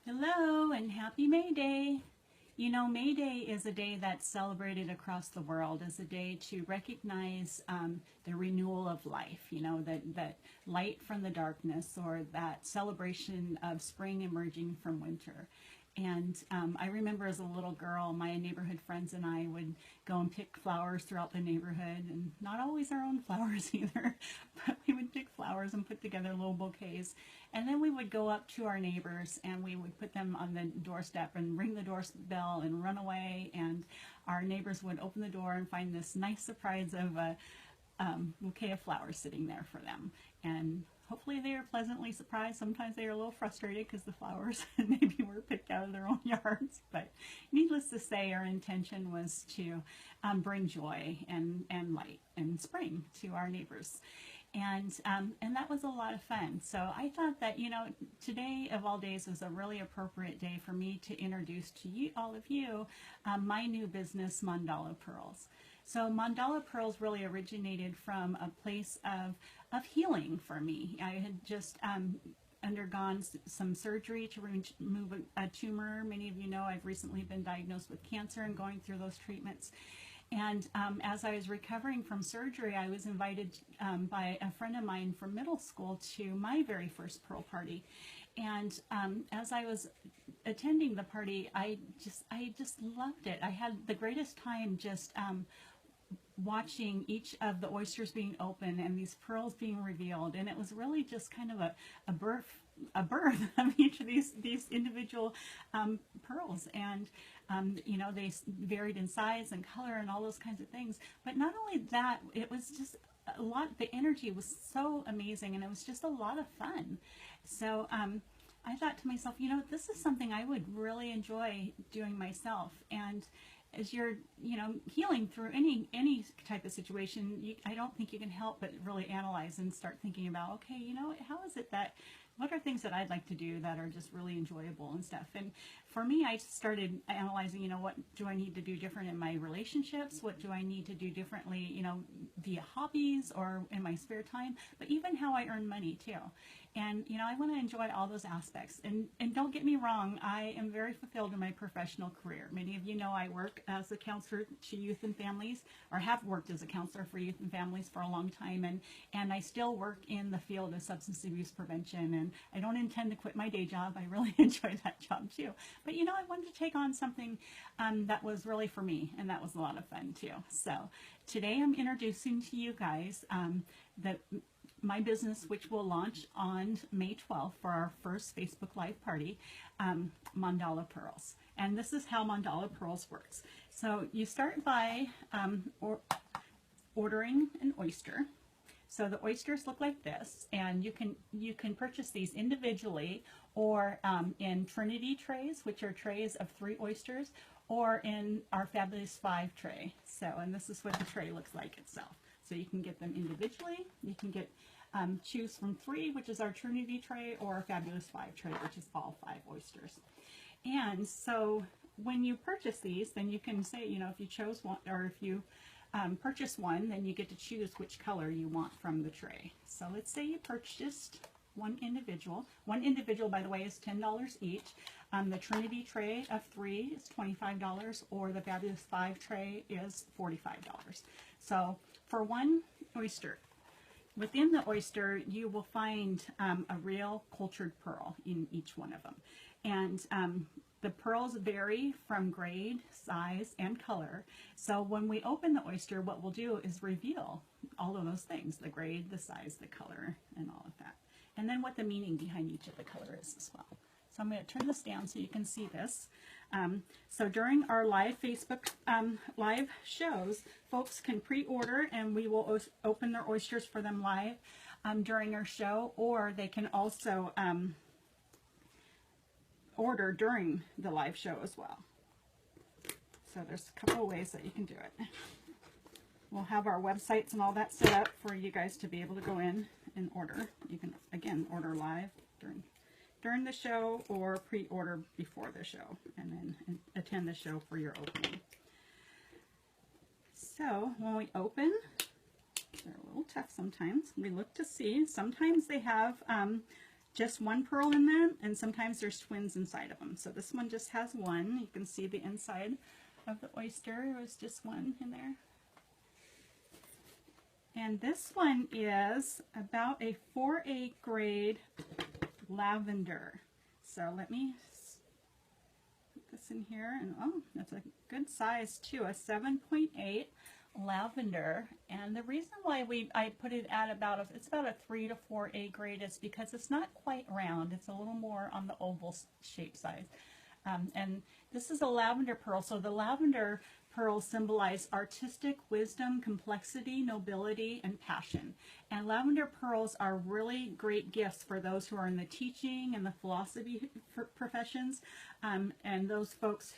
Hello and happy May Day. You know, May Day is a day that's celebrated across the world as a day to recognize the renewal of life, that light from the darkness, or that celebration of spring emerging from winter. And I remember as a little girl, my neighborhood friends and I would go and pick flowers throughout the neighborhood, and not always our own flowers either, but we would pick flowers and put together little bouquets. And then we would go up to our neighbors and we would put them on the doorstep and ring the doorbell and run away. And our neighbors would open the door and find this nice surprise of a bouquet of flowers sitting there for them. And hopefully they are pleasantly surprised. Sometimes they are a little frustrated because the flowers maybe were picked out of their own yards. But needless to say, our intention was to bring joy and light and spring to our neighbors. And that was a lot of fun. So I thought that, today of all days was a really appropriate day for me to introduce to you, all of you, my new business, Mandala Pearls. So Mandala Pearls really originated from a place of healing for me. I had just undergone some surgery to remove a tumor. Many of you know I've recently been diagnosed with cancer and going through those treatments. And as I was recovering from surgery, I was invited by a friend of mine from middle school to my very first pearl party. And as I was attending the party, I just loved it. I had the greatest time just watching each of the oysters being open and these pearls being revealed. And it was really just kind of a birth of each of these individual pearls. And they varied in size and color and all those kinds of things. But not only that, it was just a lot. The energy was so amazing, and it was just a lot of fun. So I thought to myself, this is something I would really enjoy doing myself. And as you're, healing through any type of situation, I don't think you can help but really analyze and start thinking about, okay, how is it that, what are things that I'd like to do that are just really enjoyable and stuff? And for me, I started analyzing, what do I need to do different in my relationships? What do I need to do differently, via hobbies or in my spare time? But even how I earn money too. And, I want to enjoy all those aspects. And don't get me wrong, I am very fulfilled in my professional career. Many of you know I work as a counselor to youth and families, or have worked as a counselor for youth and families for a long time. And I still work in the field of substance abuse prevention. And I don't intend to quit my day job. I really enjoy that job too. But, I wanted to take on something that was really for me. And that was a lot of fun too. So today I'm introducing to you guys my business, which will launch on May 12th for our first Facebook Live party, Mandala Pearls. And this is how Mandala Pearls works. So you start by ordering an oyster. So the oysters look like this, and you can purchase these individually or in Trinity trays, which are trays of 3 oysters, or in our Fabulous 5 tray. So, and this is what the tray looks like itself. So you can get them individually. You can get choose from 3, which is our Trinity tray, or our Fabulous 5 tray, which is all 5 oysters. And so when you purchase these, then you can say, if you chose one, or if you purchase one, then you get to choose which color you want from the tray. So let's say you purchased one individual. One individual, by the way, is $10 each. The Trinity tray of 3 is $25, or the Fabulous 5 tray is $45. So for one oyster, within the oyster, you will find a real cultured pearl in each one of them. And the pearls vary from grade, size, and color. So when we open the oyster, what we'll do is reveal all of those things, the grade, the size, the color, and all of that. And then what the meaning behind each of the color is as well. So I'm going to turn this down so you can see this. So during our live Facebook live shows, folks can pre-order, and we will open their oysters for them live during our show, or they can also order during the live show as well. So there's a couple of ways that you can do it. We'll have our websites and all that set up for you guys to be able to go in and order. You can, again, order live during the show, or pre-order before the show, and then attend the show for your opening. So when we open, they're a little tough sometimes. We look to see. Sometimes they have just one pearl in them, and sometimes there's twins inside of them. So this one just has one. You can see the inside of the oyster. There was just one in there. And this one is about a 4A grade lavender. So let me put this in here, and oh, that's a good size too, a 7.8 lavender. And the reason why I put it at it's about a 3 to 4A grade is because it's not quite round. It's a little more on the oval shape size. And this is a lavender pearl. So the lavender pearls symbolize artistic wisdom, complexity, nobility, and passion. And lavender pearls are really great gifts for those who are in the teaching and the philosophy professions, and those folks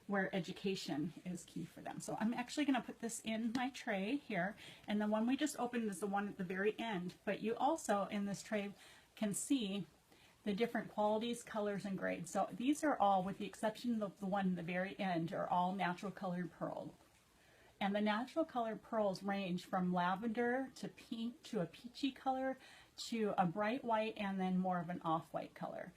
where education is key for them. So I'm actually going to put this in my tray here, and the one we just opened is the one at the very end. But you also in this tray can see the different qualities, colors, and grades. So these are all, with the exception of the one at the very end, are all natural colored pearl. And the natural colored pearls range from lavender to pink to a peachy color to a bright white and then more of an off-white color.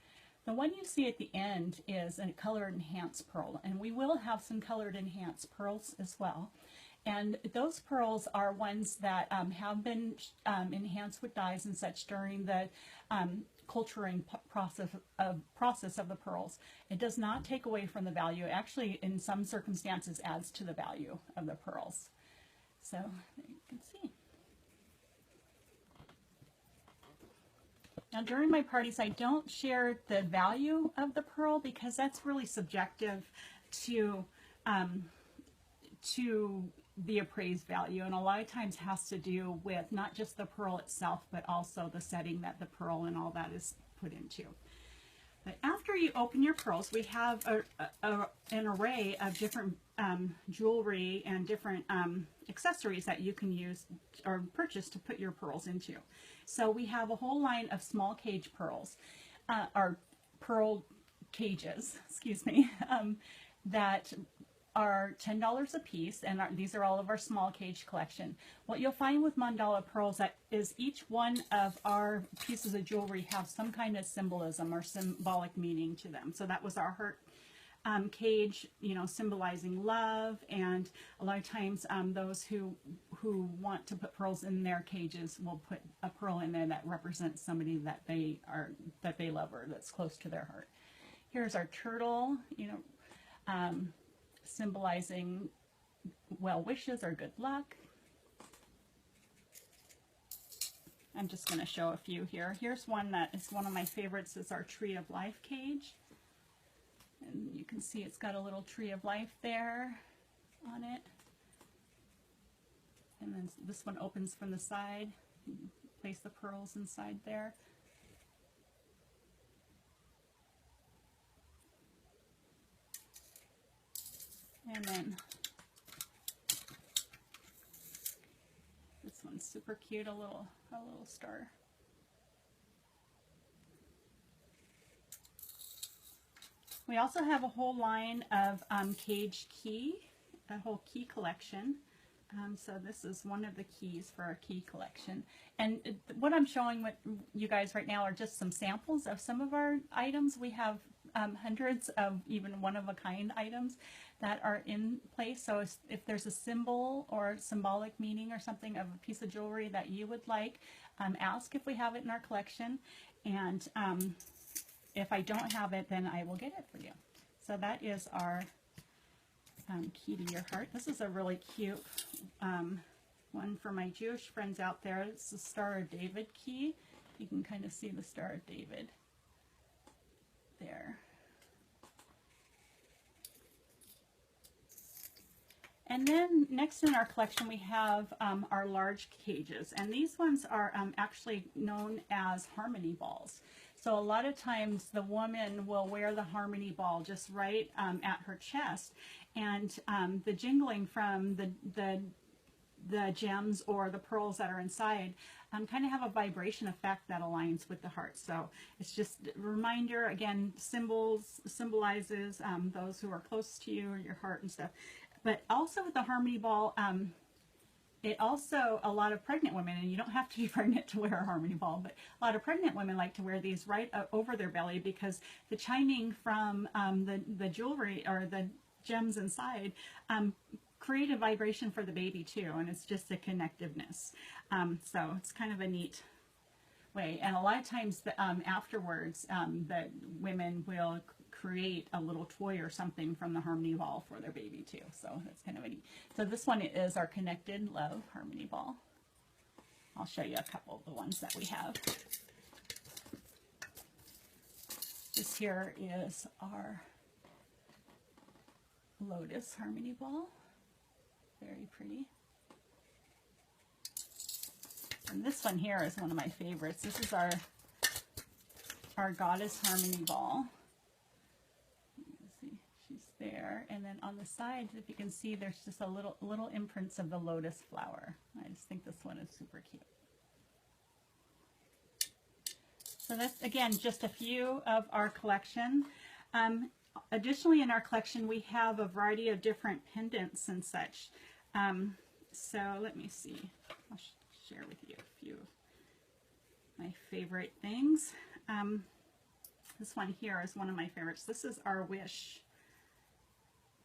The one you see at the end is a color enhanced pearl, and we will have some colored enhanced pearls as well. And those pearls are ones that have been enhanced with dyes and such during the culturing process of the pearls. It does not take away from the value. It actually, in some circumstances, adds to the value of the pearls. So there you can see. Now during my parties, I don't share the value of the pearl because that's really subjective to the appraised value, and a lot of times has to do with not just the pearl itself, but also the setting that the pearl and all that is put into. But after you open your pearls, we have an array of different jewelry and different accessories that you can use or purchase to put your pearls into. So we have a whole line of small cage pearls, or pearl cages, excuse me, that are $10 a piece, and these are all of our small cage collection. What you'll find with Mandala pearls is each one of our pieces of jewelry have some kind of symbolism or symbolic meaning to them. So that was our heart cage, you know, symbolizing love, and a lot of times those who want to put pearls in their cages will put a pearl in there that represents somebody that they love or that's close to their heart. Here's our turtle, you know, symbolizing well wishes or good luck. I'm just going to show a few here. Here's one that is one of my favorites. Is our Tree of Life cage. And you can see it's got a little tree of life there on it. And then this one opens from the side. You place the pearls inside there. And then this one's super cute, a little star. We also have a whole line of cage key, a whole key collection. So this is one of the keys for our key collection. And what I'm showing with you guys right now are just some samples of some of our items. We have hundreds of even one-of-a-kind items that are in place. So if there's a symbol or symbolic meaning or something of a piece of jewelry that you would like, ask if we have it in our collection. And if I don't have it, then I will get it for you. So that is our key to your heart. This is a really cute one for my Jewish friends out there. It's the Star of David key. You can kind of see the Star of David there. And then next in our collection we have our large cages, and these ones are actually known as harmony balls. So a lot of times the woman will wear the harmony ball just right at her chest, and the jingling from the gems or the pearls that are inside kind of have a vibration effect that aligns with the heart. So it's just a reminder, again, symbolizes those who are close to you or your heart and stuff. But also with the harmony ball, it also, a lot of pregnant women, and you don't have to be pregnant to wear a harmony ball, but a lot of pregnant women like to wear these right over their belly, because the chiming from the jewelry or the gems inside create a vibration for the baby too, and it's just a connectiveness. So it's kind of a neat way. And a lot of times afterwards, the women will create a little toy or something from the harmony ball for their baby too. So that's kind of a neat. So this one is our Connected Love harmony ball. I'll show you a couple of the ones that we have. This here is our Lotus harmony ball. Very pretty. And this one here is one of my favorites. This is our Goddess harmony ball. You can see she's there, and then on the sides, if you can see, there's just a little imprints of the lotus flower. I just think this one is super cute. So that's, again, just a few of our collection. Additionally, in our collection, we have a variety of different pendants and such. So let me see. I'll share with you a few of my favorite things. This one here is one of my favorites. This is our Wish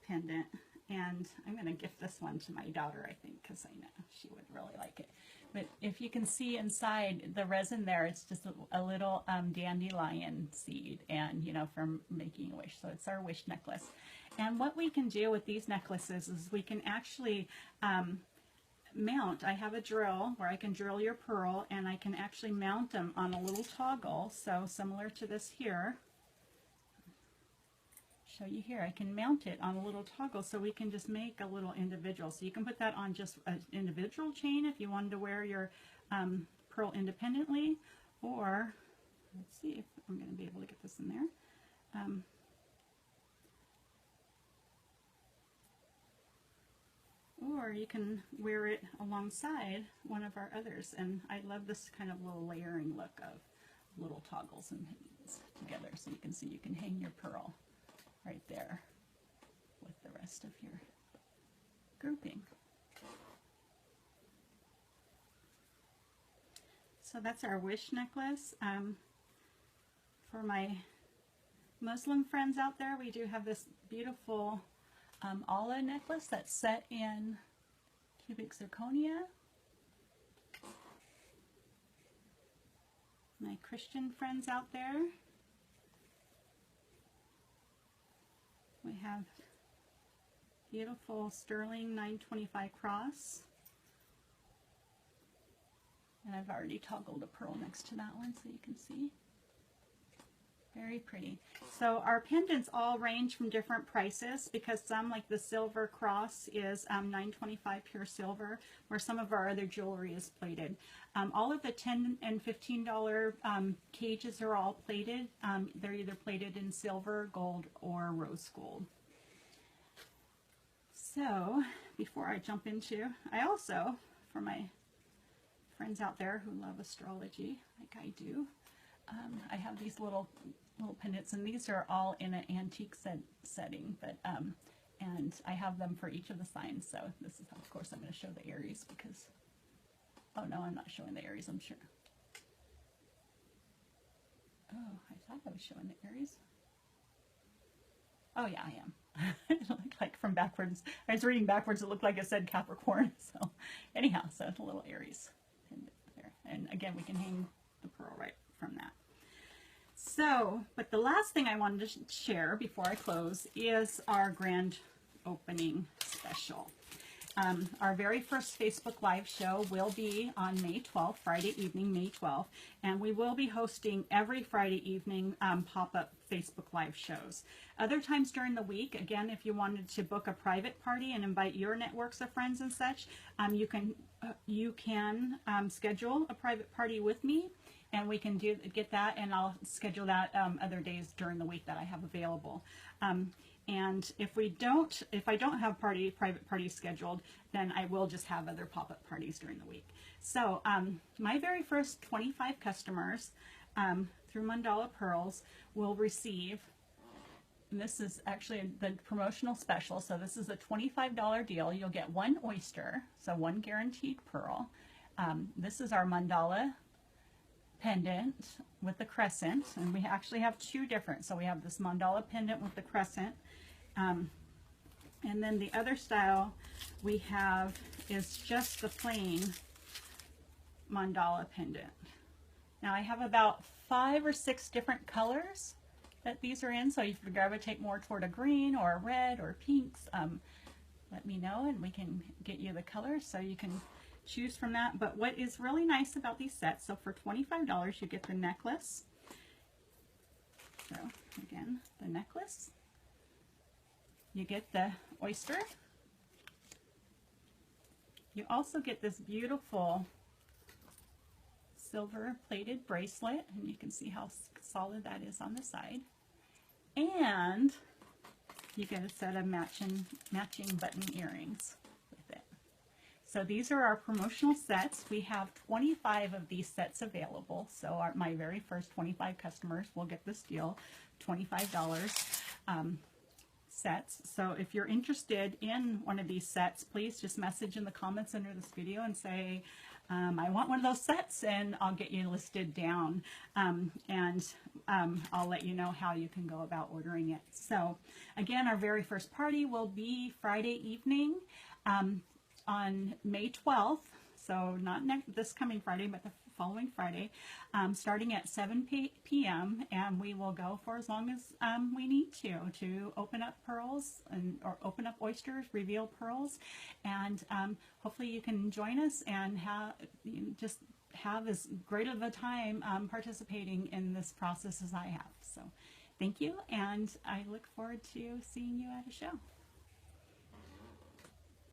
pendant, and I'm going to gift this one to my daughter, I think, because I know she would really like it. But if you can see inside the resin there, it's just a little dandelion seed, and from making a wish. So it's our wish necklace. And what we can do with these necklaces is we can actually mount. I have a drill where I can drill your pearl, and I can actually mount them on a little toggle. So similar to this here. Show you here, I can mount it on a little toggle, so we can just make a little individual. So you can put that on just an individual chain if you wanted to wear your pearl independently, or let's see if I'm going to be able to get this in there. Or you can wear it alongside one of our others, and I love this kind of little layering look of little toggles and things together, so you can see you can hang your pearl right there with the rest of your grouping. So that's our wish necklace. For my Muslim friends out there, we do have this beautiful Allah necklace that's set in cubic zirconia. My Christian friends out there, we have beautiful sterling 925 cross. And I've already toggled a pearl next to that one so you can see. Very pretty. So our pendants all range from different prices, because some, like the silver cross, is $9.25 pure silver, where some of our other jewelry is plated. All of the $10 and $15 cages are all plated. They're either plated in silver, gold, or rose gold. So before I jump into, I also, for my friends out there who love astrology like I do, I have these little pendants, and these are all in an antique setting, but and I have them for each of the signs. So this is, of course, I'm going to show the Aries, because, oh no, I'm not showing the Aries, I'm sure. Oh, I thought I was showing the Aries. Oh yeah, I am. It looked like from backwards. I was reading backwards, it looked like it said Capricorn. So anyhow, so it's a little Aries pendant there. And again, we can hang the pearl right from that. So, but the last thing I wanted to share before I close is our grand opening special. Our very first Facebook Live show will be on May 12th, Friday evening, May 12th, and we will be hosting every Friday evening pop-up Facebook Live shows. Other times during the week, again, if you wanted to book a private party and invite your networks of friends and such, you can schedule a private party with me, and we can get that, and I'll schedule that other days during the week that I have available. And if I don't have private parties scheduled, then I will just have other pop-up parties during the week. So my very first 25 customers through Mandala Pearls will receive And this is actually the promotional special. So this is a $25 deal. You'll get one oyster, so one guaranteed pearl. This is our mandala pendant with the crescent, and we actually have two different. So we have this mandala pendant with the crescent, and then the other style we have is just the plain mandala pendant. Now I have about 5 or 6 different colors that these are in, so if you gravitate more toward a green or a red or pinks, let me know and we can get you the colors so you can choose from that. But what is really nice about these sets, so for $25 you get the necklace. So again, the necklace. You get the oyster. You also get this beautiful silver plated bracelet, and you can see how solid that is on the side. And you get a set of matching button earrings with it. So these are our promotional sets. We have 25 of these sets available. So my very first 25 customers will get this deal, $25 sets. So if you're interested in one of these sets, please just message in the comments under this video and say, I want one of those sets, and I'll get you listed down, and I'll let you know how you can go about ordering it. So again, our very first party will be Friday evening on May 12th, so not this coming Friday, but the following Friday, starting at 7 p.m. and we will go for as long as we need to open up pearls or open up oysters, reveal pearls, and hopefully you can join us and just have as great of a time participating in this process as I have. So thank you, and I look forward to seeing you at a show.